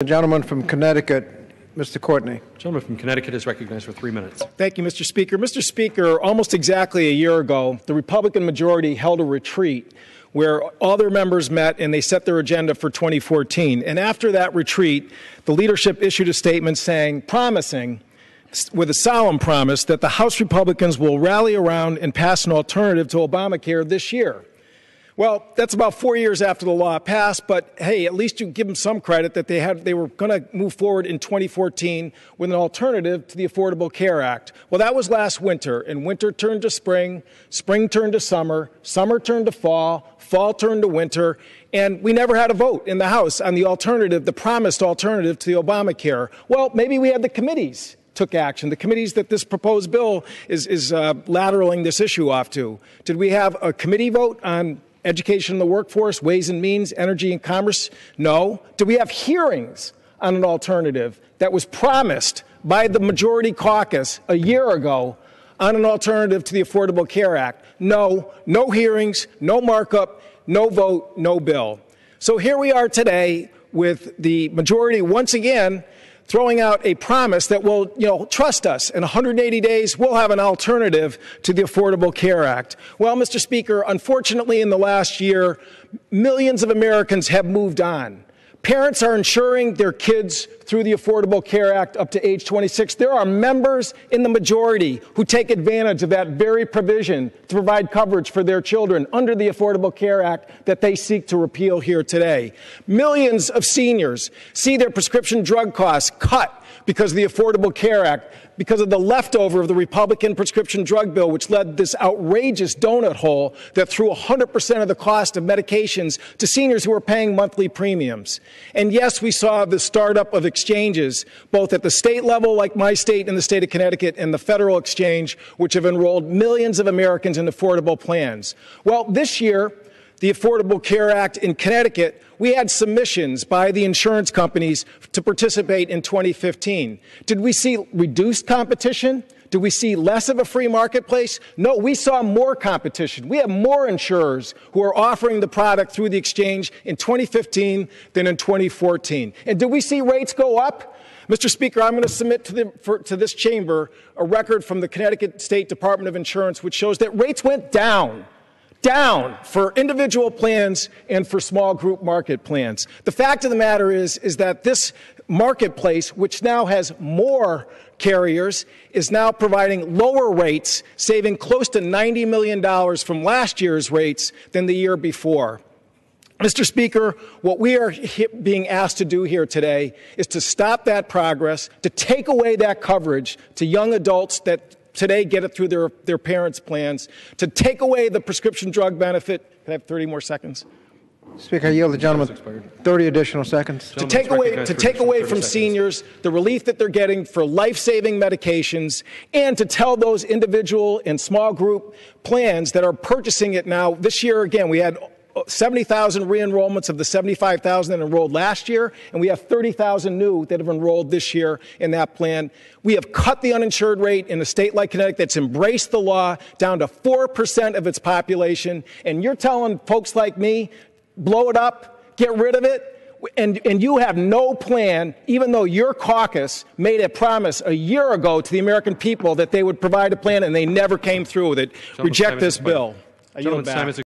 The gentleman from Connecticut, Mr. Courtney. The gentleman from Connecticut is recognized for 3 minutes. Thank you, Mr. Speaker. Mr. Speaker, almost exactly a year ago, the Republican majority held a retreat where all their members met and they set their agenda for 2014. And after that retreat, the leadership issued a statement promising, with a solemn promise, that the House Republicans will rally around and pass an alternative to Obamacare this year. Well, that's about 4 years after the law passed, but hey, at least you give them some credit that they were going to move forward in 2014 with an alternative to the Affordable Care Act. Well, that was last winter, and winter turned to spring, spring turned to summer, summer turned to fall, fall turned to winter, and we never had a vote in the House on the alternative, the promised alternative to the Obamacare. Well, maybe we had the committees took action, the committees that this proposed bill is lateraling this issue off to. Did we have a committee vote on education in the workforce, ways and means, energy and commerce? No. Do we have hearings on an alternative that was promised by the majority caucus a year ago on an alternative to the Affordable Care Act? No. No hearings, no markup, no vote, no bill. So here we are today with the majority once again throwing out a promise that will, trust us. In 180 days, we'll have an alternative to the Affordable Care Act. Well, Mr. Speaker, unfortunately, in the last year, millions of Americans have moved on. Parents are insuring their kids through the Affordable Care Act up to age 26. There are members in the majority who take advantage of that very provision to provide coverage for their children under the Affordable Care Act that they seek to repeal here today. Millions of seniors see their prescription drug costs cut because of the Affordable Care Act, because of the leftover of the Republican prescription drug bill, which led this outrageous donut hole that threw 100% of the cost of medications to seniors who were paying monthly premiums. And yes, we saw the startup of exchanges, both at the state level, like my state and the state of Connecticut, and the federal exchange, which have enrolled millions of Americans in affordable plans. Well, this year, the Affordable Care Act in Connecticut, we had submissions by the insurance companies to participate in 2015. Did we see reduced competition? Did we see less of a free marketplace? No, we saw more competition. We have more insurers who are offering the product through the exchange in 2015 than in 2014. And did we see rates go up? Mr. Speaker, I'm going to submit to this chamber a record from the Connecticut State Department of Insurance which shows that rates went down for individual plans and for small group market plans. The fact of the matter is that this marketplace, which now has more carriers, is now providing lower rates, saving close to $90 million from last year's rates than the year before. Mr. Speaker, what we are being asked to do here today is to stop that progress, to take away that coverage to young adults that today get it through their parents' plans, to take away the prescription drug benefit. Can I have 30 more seconds? Speaker, I yield the gentleman 30 additional seconds. To take away from seniors the relief that they're getting for life-saving medications, and to tell those individual and small group plans that are purchasing it now. This year, again, we had 70,000 re-enrollments of the 75,000 that enrolled last year, and we have 30,000 new that have enrolled this year in that plan. We have cut the uninsured rate in a state like Connecticut that's embraced the law down to 4% of its population, and you're telling folks like me, blow it up, get rid of it, and you have no plan, even though your caucus made a promise a year ago to the American people that they would provide a plan, and they never came through with it. Reject this bill. I yield back.